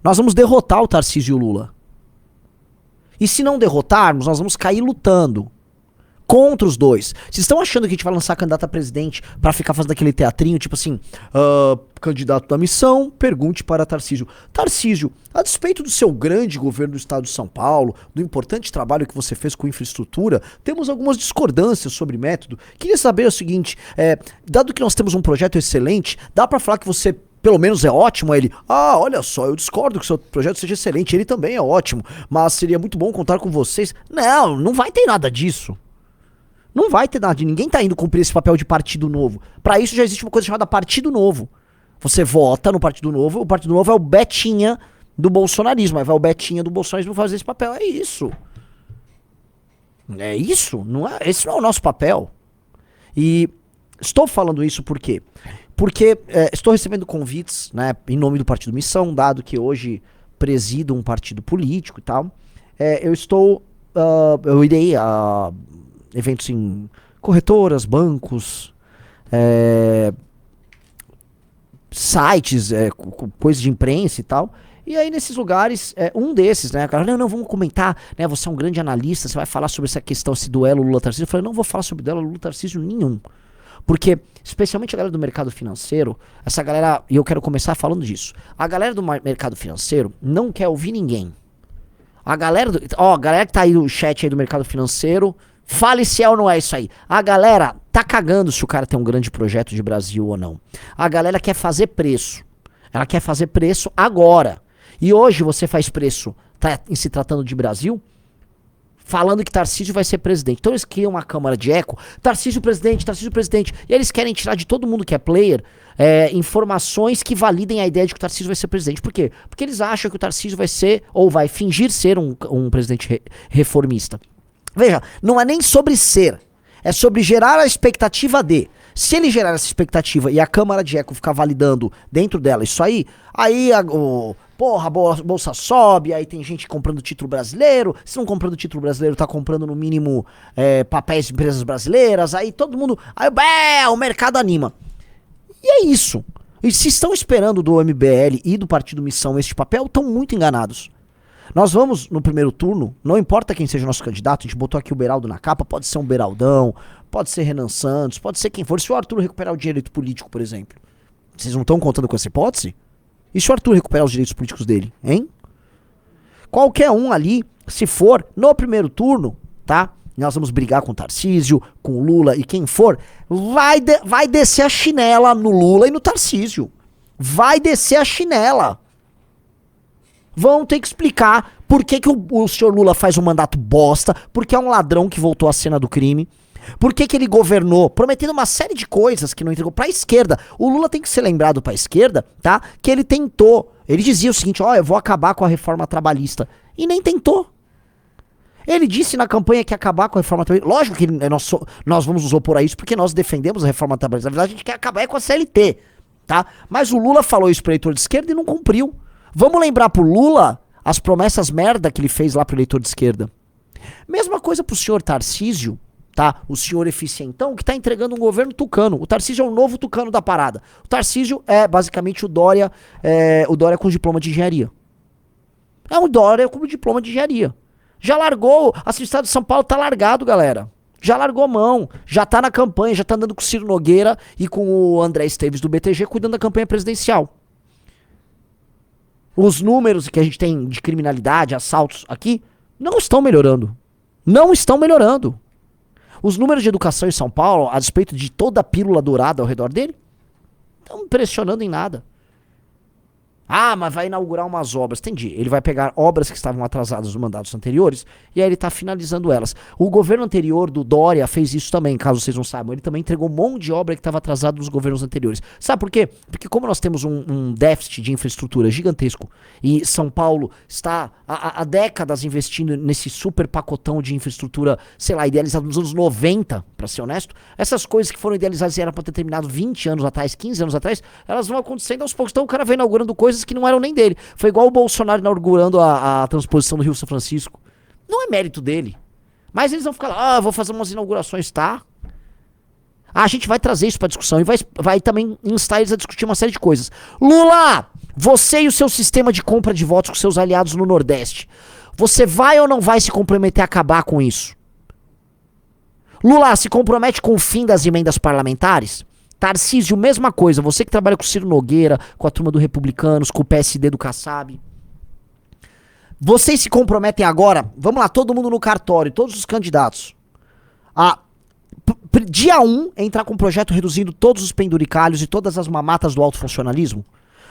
Nós vamos derrotar o Tarcísio e o Lula. E se não derrotarmos, nós vamos cair lutando contra os dois. Vocês estão achando que a gente vai lançar candidato a presidente pra ficar fazendo aquele teatrinho, tipo assim, candidato da missão, pergunte para Tarcísio. Tarcísio, a despeito do seu grande governo do estado de São Paulo, do importante trabalho que você fez com infraestrutura, temos algumas discordâncias sobre método. Queria saber o seguinte, dado que nós temos um projeto excelente, dá pra falar que você pelo menos é ótimo? Aí ele, olha só, eu discordo que o seu projeto seja excelente, ele também é ótimo, mas seria muito bom contar com vocês. Não, não vai ter nada disso. Não vai ter nada, ninguém tá indo cumprir esse papel de partido novo. Pra isso já existe uma coisa chamada partido novo. Você vota no partido novo, o partido novo é o Betinha do bolsonarismo. Aí vai o Betinha do bolsonarismo fazer esse papel. É isso. É isso. Esse não é o nosso papel. E estou falando isso por quê? Porque estou recebendo convites, né, em nome do Partido Missão, dado que hoje presido um partido político e tal. Eu irei a eventos em corretoras, bancos, sites, coisas de imprensa e tal. E aí nesses lugares, um desses, né, cara, não, vamos comentar, né, você é um grande analista, você vai falar sobre essa questão, esse duelo Lula-Tarcísio. Eu falei, não vou falar sobre duelo Lula-Tarcísio nenhum. Porque, especialmente a galera do mercado financeiro, essa galera, e eu quero começar falando disso, a galera do mercado financeiro não quer ouvir ninguém. A galera que tá aí no chat aí do mercado financeiro, fale se é ou não é isso aí. A galera tá cagando se o cara tem um grande projeto de Brasil ou não. A galera quer fazer preço. Ela quer fazer preço agora. E hoje você faz preço, em se tratando de Brasil, falando que Tarcísio vai ser presidente. Então eles criam uma câmara de eco, Tarcísio presidente, Tarcísio presidente. E eles querem tirar de todo mundo que é player informações que validem a ideia de que o Tarcísio vai ser presidente. Por quê? Porque eles acham que o Tarcísio vai ser, ou vai fingir ser um presidente reformista. Veja, não é nem sobre ser, é sobre gerar a expectativa de. Se ele gerar essa expectativa e a câmara de eco ficar validando dentro dela isso aí a bolsa sobe, aí tem gente comprando título brasileiro, se não comprando título brasileiro tá comprando no mínimo papéis de empresas brasileiras, aí todo mundo, o mercado anima. E é isso. E se estão esperando do MBL e do Partido Missão este papel, estão muito enganados. Nós vamos no primeiro turno, não importa quem seja o nosso candidato, a gente botou aqui o Beraldo na capa, pode ser um Beraldão, pode ser Renan Santos, pode ser quem for. Se o Arthur recuperar o direito político, por exemplo, vocês não estão contando com essa hipótese? E se o Arthur recuperar os direitos políticos dele, hein? Qualquer um ali, se for no primeiro turno, tá? Nós vamos brigar com o Tarcísio, com o Lula e quem for, vai descer a chinela no Lula e no Tarcísio. Vai descer a chinela. Vão ter que explicar por que o senhor Lula faz um mandato bosta, porque é um ladrão que voltou à cena do crime, por que ele governou, prometendo uma série de coisas que não entregou pra esquerda. O Lula tem que ser lembrado pra esquerda, tá? Que ele tentou. Ele dizia o seguinte, eu vou acabar com a reforma trabalhista. E nem tentou. Ele disse na campanha que ia acabar com a reforma trabalhista. Lógico que nós vamos nos opor a isso porque nós defendemos a reforma trabalhista. Na verdade, a gente quer acabar com a CLT, tá? Mas o Lula falou isso pro eleitor de esquerda e não cumpriu. Vamos lembrar pro Lula as promessas merda que ele fez lá pro eleitor de esquerda. Mesma coisa pro senhor Tarcísio, tá? O senhor eficientão que tá entregando um governo tucano. O Tarcísio é o novo tucano da parada. O Tarcísio é basicamente o Dória com diploma de engenharia. É um Dória com diploma de engenharia. Já largou, o estado de São Paulo tá largado, galera. Já largou mão, já tá na campanha, já tá andando com o Ciro Nogueira e com o André Esteves do BTG cuidando da campanha presidencial. Os números que a gente tem de criminalidade, assaltos aqui, não estão melhorando. Não estão melhorando. Os números de educação em São Paulo, a despeito de toda a pílula dourada ao redor dele, estão impressionando em nada. Mas vai inaugurar umas obras. Entendi. Ele vai pegar obras que estavam atrasadas nos mandatos anteriores e aí ele tá finalizando elas. O governo anterior do Dória fez isso também, caso vocês não saibam. Ele também entregou um monte de obra que estava atrasada nos governos anteriores. Sabe por quê? Porque como nós temos um déficit de infraestrutura gigantesco e São Paulo está há décadas investindo nesse super pacotão de infraestrutura, sei lá, idealizado nos anos 90, pra ser honesto, essas coisas que foram idealizadas e eram pra ter terminado 20 anos atrás, 15 anos atrás, elas vão acontecendo aos poucos. Então o cara vai inaugurando coisas que não eram nem dele. Foi igual o Bolsonaro inaugurando a transposição do Rio São Francisco. Não é mérito dele. Mas eles vão ficar lá, vou fazer umas inaugurações, tá? A gente vai trazer isso pra discussão e vai também instar eles a discutir uma série de coisas. Lula, Você e o seu sistema de compra de votos com seus aliados no Nordeste. Você vai ou não vai se comprometer a acabar com isso? Lula se compromete com o fim das emendas parlamentares? Tarcísio, mesma coisa. Você que trabalha com o Ciro Nogueira, com a turma do Republicanos, com o PSD do Kassab. Vocês se comprometem agora, vamos lá, todo mundo no cartório, todos os candidatos, a dia 1 entrar com um projeto reduzindo todos os penduricalhos e todas as mamatas do alto funcionalismo?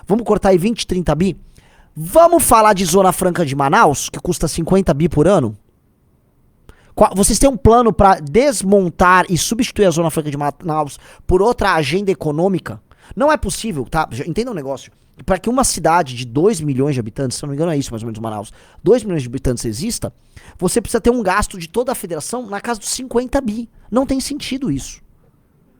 Vamos cortar aí 20, 30 bi? Vamos falar de Zona Franca de Manaus, que custa 50 bi por ano? Vocês têm um plano para desmontar e substituir a Zona Franca de Manaus por outra agenda econômica? Não é possível, tá? Entenda um negócio. Para que uma cidade de 2 milhões de habitantes, se eu não me engano é isso mais ou menos Manaus, 2 milhões de habitantes exista, você precisa ter um gasto de toda a federação na casa dos 50 bi. Não tem sentido isso.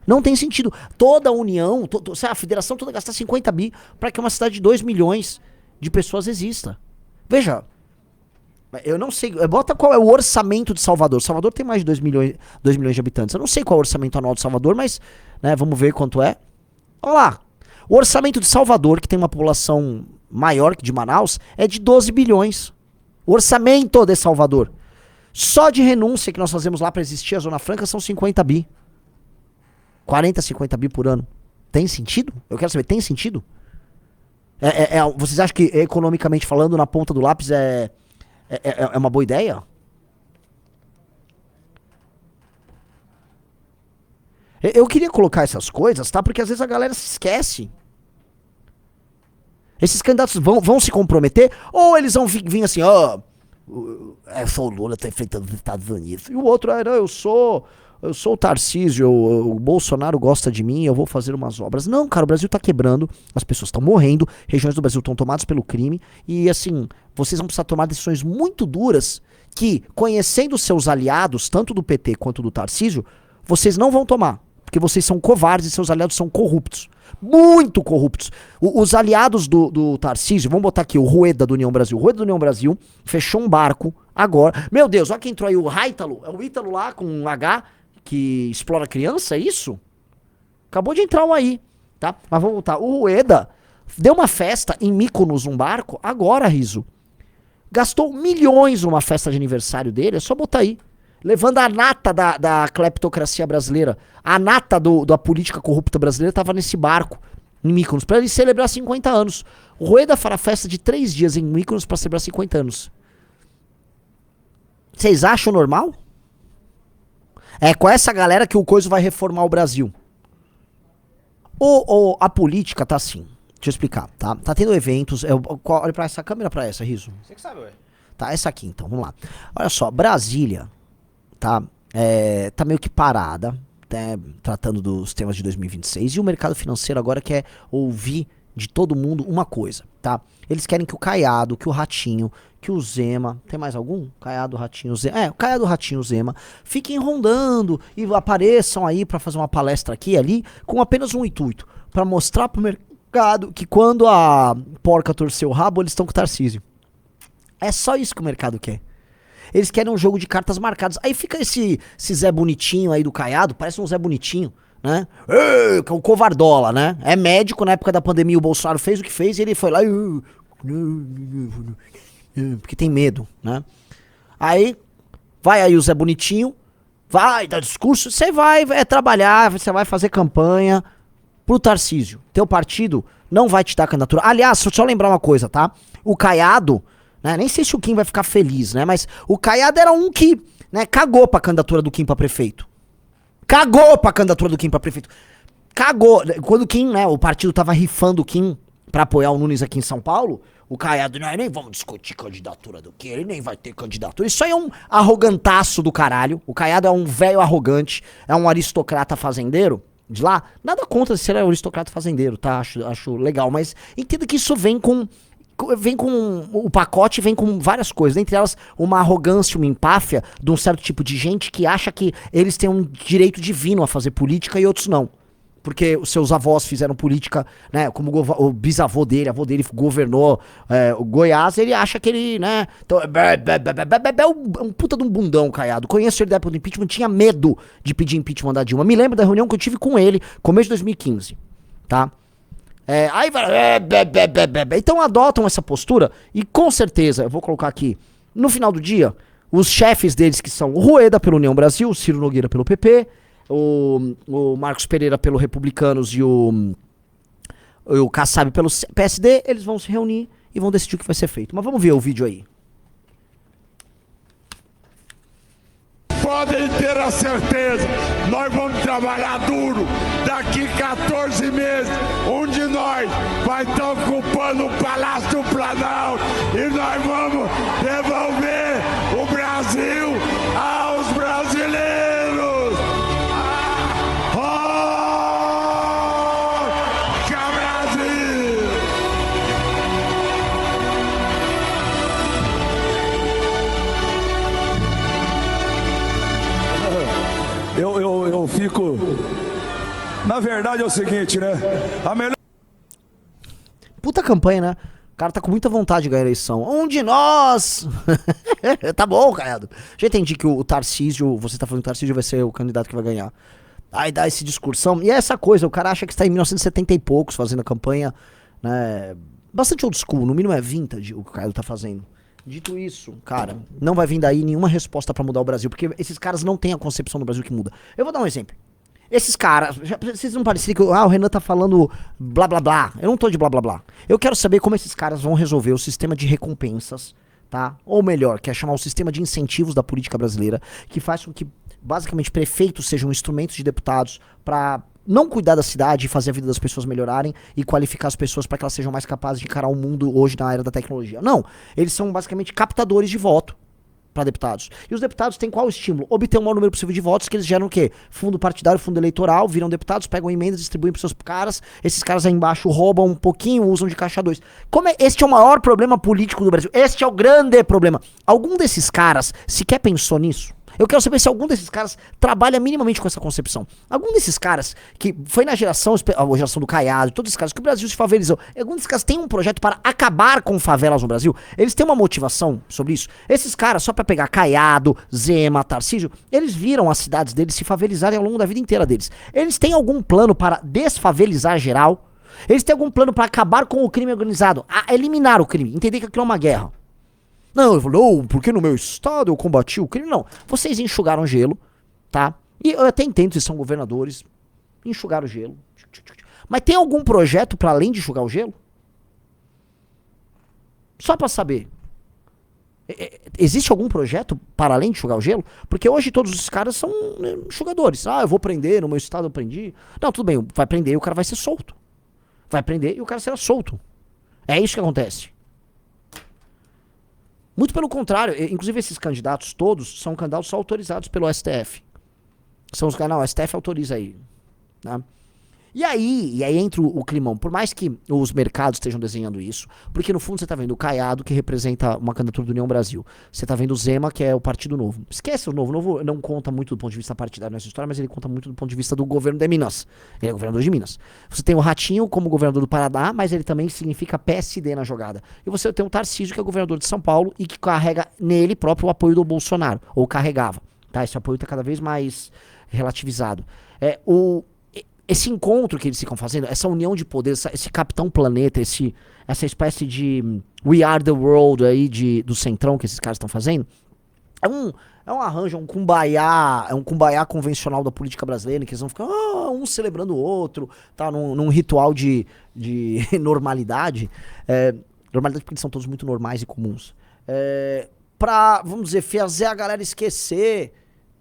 Não tem sentido. Toda a União, a federação toda gastar 50 bi para que uma cidade de 2 milhões de pessoas exista. Veja, eu não sei, bota qual é o orçamento de Salvador. Salvador tem mais de 2 milhões de habitantes. Eu não sei qual é o orçamento anual de Salvador, mas né, vamos ver quanto é. Olha lá. O orçamento de Salvador, que tem uma população maior que de Manaus, é de 12 bilhões. O orçamento de Salvador. Só de renúncia que nós fazemos lá para existir a Zona Franca são 50 bi. 40, 50 bi por ano. Tem sentido? Eu quero saber, tem sentido? Vocês acham que, economicamente falando, na ponta do lápis é uma boa ideia? Eu queria colocar essas coisas, tá? Porque às vezes a galera se esquece. Esses candidatos vão se comprometer, ou eles vão vir assim, ó, só o Lula tá enfrentando os Estados Unidos. E o outro, não, eu sou o Tarcísio, o Bolsonaro gosta de mim, eu vou fazer umas obras. Não, cara, o Brasil tá quebrando, as pessoas estão morrendo, regiões do Brasil estão tomadas pelo crime, e assim, vocês vão precisar tomar decisões muito duras que, conhecendo seus aliados, tanto do PT quanto do Tarcísio, vocês não vão tomar. Porque vocês são covardes e seus aliados são corruptos. Muito corruptos. Os aliados do Tarcísio, vamos botar aqui o Rueda do União Brasil. O Rueda do União Brasil fechou um barco agora. Meu Deus, olha quem entrou aí, o Haitalo. É o Ítalo lá com um H que explora criança, é isso? Acabou de entrar um aí, tá? Mas vamos voltar. O Rueda deu uma festa em Mykonos, um barco, agora, Riso. Gastou milhões numa festa de aniversário dele, é só botar aí. Levando a nata da cleptocracia brasileira. A nata da política corrupta brasileira estava nesse barco, em Mykonos, para ele celebrar 50 anos. O Rueda fará festa de 3 dias em Mykonos para celebrar 50 anos. Vocês acham normal? É com essa galera que o coisa vai reformar o Brasil. A política tá assim. Deixa eu explicar, tá? Tá tendo eventos. Olha pra essa câmera, pra essa, Riso. Você que sabe, ué. Tá, essa aqui então, vamos lá. Olha só, Brasília, tá? Tá meio que parada, né, tratando dos temas de 2026. E o mercado financeiro agora quer ouvir de todo mundo uma coisa, tá? Eles querem que o Caiado, que o Ratinho, que o Zema... Tem mais algum? Caiado, Ratinho, Zema... o Caiado, Ratinho, Zema fiquem rondando e apareçam aí pra fazer uma palestra aqui e ali com apenas um intuito. Pra mostrar pro mercado que quando a porca torceu o rabo, eles estão com o Tarcísio. É só isso que o mercado quer. Eles querem um jogo de cartas marcadas. Aí fica esse Zé Bonitinho aí do Caiado, parece um Zé Bonitinho, né? Que é um covardola, né? É médico, na época da pandemia o Bolsonaro fez o que fez e ele foi lá... Porque tem medo, né? Aí, vai aí o Zé Bonitinho, vai dar discurso, você vai trabalhar, você vai fazer campanha pro Tarcísio. Teu partido não vai te dar candidatura. Aliás, só lembrar uma coisa, tá? O Caiado... né? Nem sei se o Kim vai ficar feliz, né? Mas o Caiado era um que, né, cagou pra candidatura do Kim pra prefeito. Cagou pra candidatura do Kim pra prefeito. Cagou. Quando o Kim, né, o partido tava rifando o Kim pra apoiar o Nunes aqui em São Paulo, o Caiado, não, nem vamos discutir candidatura do Kim, ele nem vai ter candidatura. Isso aí é um arrogantaço do caralho. O Caiado é um velho arrogante, é um aristocrata fazendeiro de lá. Nada contra ser aristocrata fazendeiro, tá? Acho legal, mas entenda que isso vem com o pacote, vem com várias coisas, dentre elas uma arrogância, uma empáfia de um certo tipo de gente que acha que eles têm um direito divino a fazer política e outros não. Porque os seus avós fizeram política, né, como o bisavô dele, avô dele governou o Goiás, ele acha que ele, né, então, é um puta de um bundão, Caiado. Conheço ele da época do impeachment, tinha medo de pedir impeachment da Dilma. Me lembro da reunião que eu tive com ele, começo de 2015, tá? Aí vai. Então adotam essa postura e com certeza, eu vou colocar aqui, no final do dia, os chefes deles que são o Rueda pelo União Brasil, o Ciro Nogueira pelo PP, o Marcos Pereira pelo Republicanos e o Kassab pelo PSD, eles vão se reunir e vão decidir o que vai ser feito. Mas vamos ver o vídeo aí. Podem ter a certeza, nós vamos trabalhar duro. Daqui 14 meses, um de nós vai estar ocupando o Palácio do Planalto e nós vamos devolver o Brasil aos brasileiros. Rocha Brasil! Eu fico... Na verdade é o seguinte, né? A melhor... Puta campanha, né? O cara tá com muita vontade de ganhar a eleição. Um de nós! Tá bom, Caiado. Já entendi que o Tarcísio, você tá falando que o Tarcísio vai ser o candidato que vai ganhar. Aí dá esse discursão. E é essa coisa, o cara acha que está em 1970 e poucos fazendo a campanha, né? Bastante old school, no mínimo é vintage o que o Caiado tá fazendo. Dito isso, cara, não vai vir daí nenhuma resposta pra mudar o Brasil, porque esses caras não têm a concepção do Brasil que muda. Eu vou dar um exemplo. Esses caras, vocês não parecem que o Renan tá falando blá blá blá. Eu não tô de blá blá blá. Eu quero saber como esses caras vão resolver o sistema de recompensas, tá? Ou melhor, que é chamar o sistema de incentivos da política brasileira, que faz com que basicamente prefeitos sejam instrumentos de deputados pra não cuidar da cidade e fazer a vida das pessoas melhorarem e qualificar as pessoas para que elas sejam mais capazes de encarar o mundo hoje na era da tecnologia. Não, eles são basicamente captadores de voto para deputados. E os deputados têm qual estímulo? Obter o maior número possível de votos, que eles geram o quê? Fundo partidário, fundo eleitoral, viram deputados, pegam emendas, distribuem para seus caras, esses caras aí embaixo roubam um pouquinho, usam de caixa 2. Este é o maior problema político do Brasil. Este é o grande problema. Algum desses caras sequer pensou nisso? Eu quero saber se algum desses caras trabalha minimamente com essa concepção. Algum desses caras que foi na geração, a geração do Caiado, todos esses caras que o Brasil se favelizou, algum desses caras tem um projeto para acabar com favelas no Brasil? Eles têm uma motivação sobre isso? Esses caras, só para pegar Caiado, Zema, Tarcísio, eles viram as cidades deles se favelizarem ao longo da vida inteira deles. Eles têm algum plano para desfavelizar geral? Eles têm algum plano para acabar com o crime organizado? A eliminar o crime, entender que aquilo é uma guerra? Não, ele falou, não, porque no meu estado eu combati o crime. Não, vocês enxugaram gelo, tá? E eu até entendo que são governadores, enxugaram o gelo. Mas tem algum projeto para além de enxugar o gelo? Só pra saber. Existe algum projeto para além de enxugar o gelo? Porque hoje todos os caras são enxugadores. Ah, eu vou prender, no meu estado eu prendi. Não, tudo bem, vai prender e o cara vai ser solto. Vai prender e o cara será solto. É isso que acontece. Muito pelo contrário, inclusive esses candidatos todos são candidatos só autorizados pelo STF. São os canais, o STF autoriza aí, né? E aí entra o climão, por mais que os mercados estejam desenhando isso, porque no fundo você tá vendo o Caiado, que representa uma candidatura do União Brasil, você tá vendo o Zema, que é o Partido Novo. Esquece o Novo não conta muito do ponto de vista partidário nessa história, mas ele conta muito do ponto de vista do governo de Minas. Ele é governador de Minas. Você tem o Ratinho como governador do Paraná, mas ele também significa PSD na jogada. E você tem o Tarcísio, que é governador de São Paulo e que carrega nele próprio o apoio do Bolsonaro, ou carregava, tá? Esse apoio tá cada vez mais relativizado. Esse encontro que eles ficam fazendo, essa união de poder, esse Capitão Planeta, essa espécie de We Are the World aí do Centrão que esses caras estão fazendo, é um arranjo, um kumbaya convencional da política brasileira, que eles vão ficar um celebrando o outro, tá? Num ritual de normalidade. Normalidade porque eles são todos muito normais e comuns. Pra, vamos dizer, fazer a galera esquecer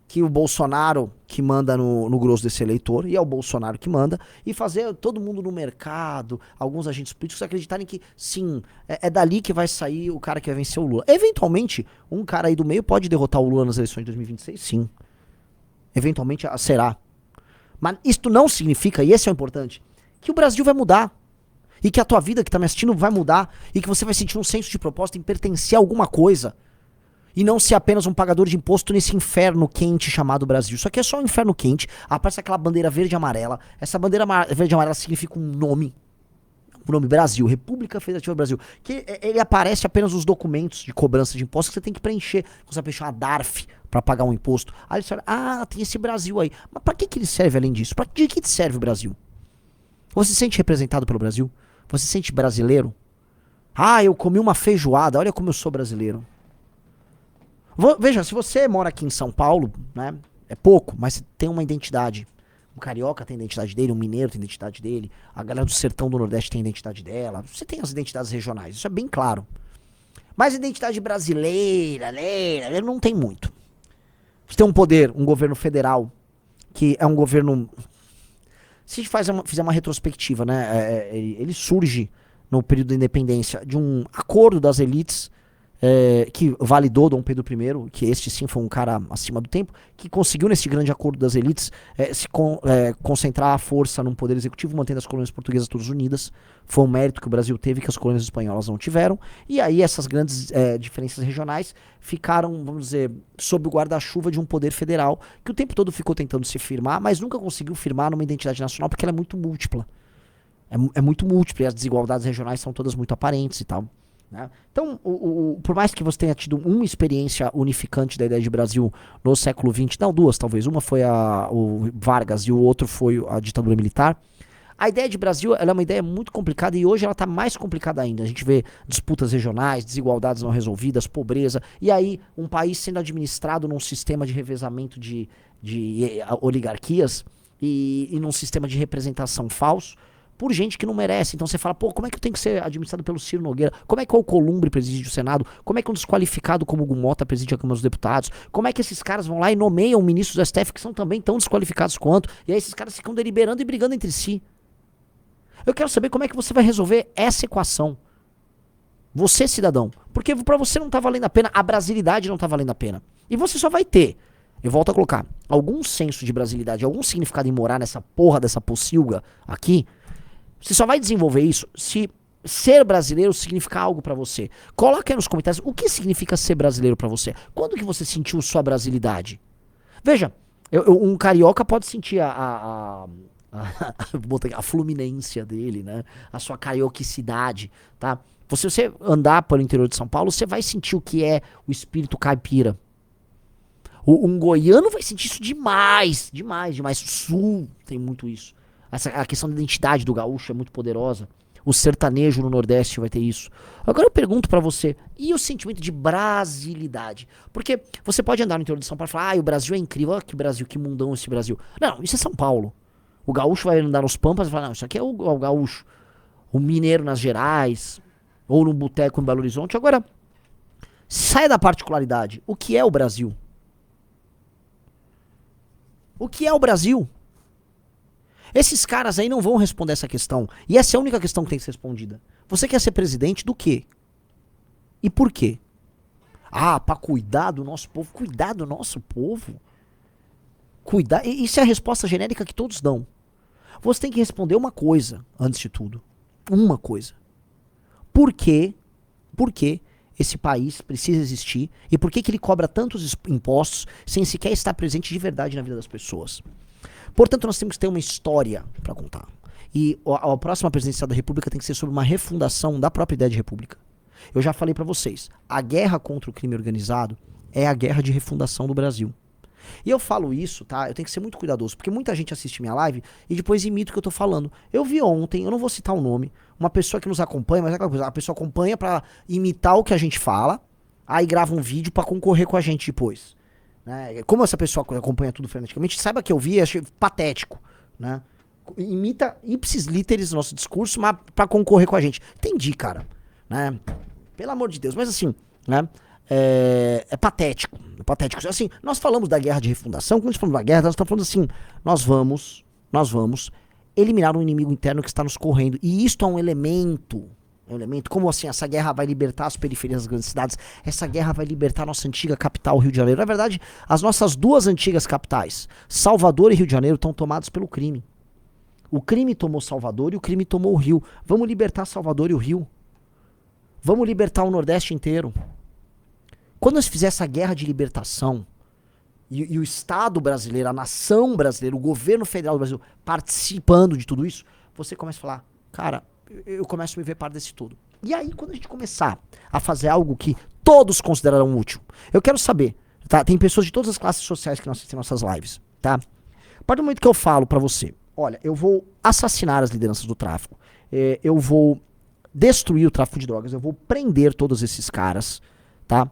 que o Bolsonaro que manda no grosso desse eleitor, e é o Bolsonaro que manda, e fazer todo mundo no mercado, alguns agentes políticos acreditarem que, sim, é dali que vai sair o cara que vai vencer o Lula. Eventualmente, um cara aí do meio pode derrotar o Lula nas eleições de 2026, sim. Eventualmente será. Mas isto não significa, e esse é o importante, que o Brasil vai mudar. E que a tua vida que tá me assistindo vai mudar, e que você vai sentir um senso de propósito em pertencer a alguma coisa. E não ser apenas um pagador de imposto nesse inferno quente chamado Brasil. Isso aqui é só um inferno quente. Aparece aquela bandeira verde e amarela. Essa bandeira verde e amarela significa um nome. O nome Brasil, República Federativa do Brasil. Que ele aparece apenas nos documentos de cobrança de impostos que você tem que preencher. Você vai preencher uma DARF para pagar um imposto. Aí você fala, tem esse Brasil aí. Mas para que ele serve além disso? De que serve o Brasil? Você se sente representado pelo Brasil? Você se sente brasileiro? Ah, eu comi uma feijoada, olha como eu sou brasileiro. Veja, se você mora aqui em São Paulo, né, é pouco, mas você tem uma identidade. O carioca tem a identidade dele, o mineiro tem a identidade dele, a galera do sertão do Nordeste tem a identidade dela. Você tem as identidades regionais, isso é bem claro. Mas a identidade brasileira, não tem muito. Você tem um poder, um governo federal, que é um governo... Se a gente fizer uma retrospectiva, né, ele surge no período da independência de um acordo das elites que validou Dom Pedro I, que este sim foi um cara acima do tempo, que conseguiu nesse grande acordo das elites concentrar a força num poder executivo, mantendo as colônias portuguesas todas unidas. Foi um mérito que o Brasil teve que as colônias espanholas não tiveram. E aí essas grandes diferenças regionais ficaram, vamos dizer, sob o guarda-chuva de um poder federal, que o tempo todo ficou tentando se firmar, mas nunca conseguiu firmar numa identidade nacional, porque ela é muito múltipla. É muito múltipla, e as desigualdades regionais são todas muito aparentes e tal. Né? Então, por mais que você tenha tido uma experiência unificante da ideia de Brasil no século XX, não, duas talvez, uma foi o Vargas e o outro foi a ditadura militar, a ideia de Brasil ela é uma ideia muito complicada e hoje ela está mais complicada ainda. A gente vê disputas regionais, desigualdades não resolvidas, pobreza, e aí um país sendo administrado num sistema de revezamento de oligarquias e num sistema de representação falso, por gente que não merece. Então você fala, pô, como é que eu tenho que ser administrado pelo Ciro Nogueira? Como é que o Alcolumbre preside o Senado? Como é que um desqualificado como o Hugo Mota preside a Câmara dos Deputados? Como é que esses caras vão lá e nomeiam ministros do STF que são também tão desqualificados quanto? E aí esses caras ficam deliberando e brigando entre si. Eu quero saber como é que você vai resolver essa equação. Você, cidadão. Porque pra você não tá valendo a pena, a brasilidade não tá valendo a pena. E você só vai ter, eu volto a colocar, algum senso de brasilidade, algum significado em morar nessa porra dessa pocilga aqui. Você só vai desenvolver isso se ser brasileiro significar algo pra você. Coloca aí nos comentários o que significa ser brasileiro pra você. Quando que você sentiu sua brasilidade? Veja, um carioca pode sentir a fluminência dele, né? A sua carioquicidade, tá? Se você andar pelo interior de São Paulo, você vai sentir o que é o espírito caipira. Um goiano vai sentir isso demais, demais, demais. O Sul tem muito isso. A questão da identidade do gaúcho é muito poderosa. O sertanejo no Nordeste vai ter isso. Agora eu pergunto pra você, e o sentimento de brasilidade? Porque você pode andar no interior de São Paulo e falar, o Brasil é incrível, olha que Brasil, que mundão esse Brasil. Não, isso é São Paulo. O gaúcho vai andar nos Pampas e falar, não, isso aqui é o gaúcho. O mineiro nas Gerais, ou no boteco em Belo Horizonte. Agora, saia da particularidade. O que é o Brasil? O que é o Brasil? Esses caras aí não vão responder essa questão. E essa é a única questão que tem que ser respondida. Você quer ser presidente do quê? E por quê? Pra cuidar do nosso povo. Cuidar do nosso povo? Cuidar. Isso é a resposta genérica que todos dão. Você tem que responder uma coisa, antes de tudo. Uma coisa. Por quê? Por que esse país precisa existir? E por que ele cobra tantos impostos sem sequer estar presente de verdade na vida das pessoas? Portanto, nós temos que ter uma história para contar. E a próxima presidência da República tem que ser sobre uma refundação da própria ideia de república. Eu já falei para vocês, a guerra contra o crime organizado é a guerra de refundação do Brasil. E eu falo isso, tá? Eu tenho que ser muito cuidadoso, porque muita gente assiste minha live e depois imita o que eu tô falando. Eu vi ontem, eu não vou citar o nome, uma pessoa que nos acompanha, mas é aquela coisa, a pessoa acompanha pra imitar o que a gente fala, aí grava um vídeo pra concorrer com a gente depois. Né? Como essa pessoa acompanha tudo freneticamente, saiba que eu vi e achei patético, né? Imita ipsis literis nosso discurso, mas pra concorrer com a gente. Entendi, cara, né? Pelo amor de Deus, mas assim, né? É patético, é patético. Assim, nós falamos da guerra de refundação, quando a gente falamos da guerra, nós estamos falando assim, nós vamos eliminar um inimigo interno que está nos correndo, e isto é um elemento, como assim, essa guerra vai libertar as periferias das grandes cidades, essa guerra vai libertar a nossa antiga capital, Rio de Janeiro. Na verdade, as nossas duas antigas capitais, Salvador e Rio de Janeiro, estão tomadas pelo crime. O crime tomou Salvador e o crime tomou o Rio. Vamos libertar Salvador e o Rio. Vamos libertar o Nordeste inteiro. Quando nós fizermos essa guerra de libertação, e o Estado brasileiro, a nação brasileira, o governo federal do Brasil participando de tudo isso, você começa a falar, cara, eu começo a me ver parte desse tudo. E aí, quando a gente começar a fazer algo que todos considerarão útil, eu quero saber, tá? Tem pessoas de todas as classes sociais que nós assistem nossas lives, tá? A partir do momento que eu falo pra você, olha, eu vou assassinar as lideranças do tráfico, eu vou destruir o tráfico de drogas, eu vou prender todos esses caras, tá?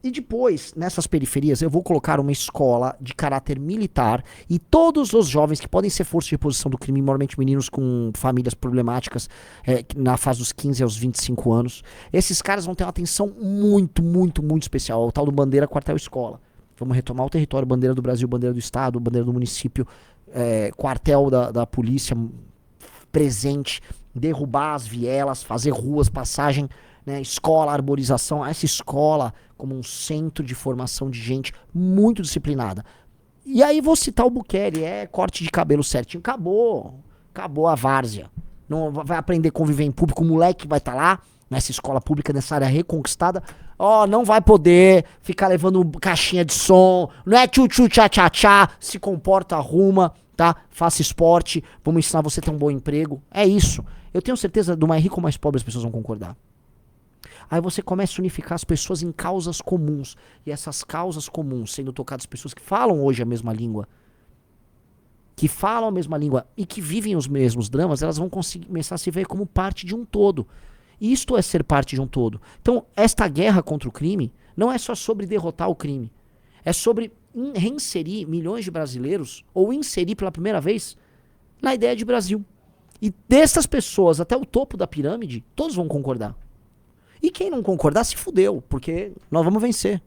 E depois, nessas periferias, eu vou colocar uma escola de caráter militar e todos os jovens que podem ser força de reposição do crime, normalmente meninos com famílias problemáticas, na fase dos 15 aos 25 anos, esses caras vão ter uma atenção muito, muito, muito especial, o tal do bandeira quartel escola. Vamos retomar o território, bandeira do Brasil, bandeira do estado, bandeira do município, quartel da polícia presente, derrubar as vielas, fazer ruas, passagem, né, escola, arborização, essa escola como um centro de formação de gente muito disciplinada. E aí vou citar o Bukele, corte de cabelo certinho, acabou a várzea. Não vai aprender a conviver em público, o moleque vai estar lá, nessa escola pública, nessa área reconquistada, não vai poder ficar levando caixinha de som, não é tchu-tchu, tchá-tchá-tchá, se comporta, arruma, tá? Faça esporte, vamos ensinar você a ter um bom emprego, é isso. Eu tenho certeza, do mais rico ou mais pobre, as pessoas vão concordar. Aí você começa a unificar as pessoas em causas comuns. E essas causas comuns, sendo tocadas pessoas que falam hoje a mesma língua, e que vivem os mesmos dramas, elas vão começar a se ver como parte de um todo. E isto é ser parte de um todo. Então, esta guerra contra o crime não é só sobre derrotar o crime. É sobre reinserir milhões de brasileiros, ou inserir pela primeira vez, na ideia de Brasil. E dessas pessoas até o topo da pirâmide, todos vão concordar. E quem não concordar se fudeu, porque nós vamos vencer.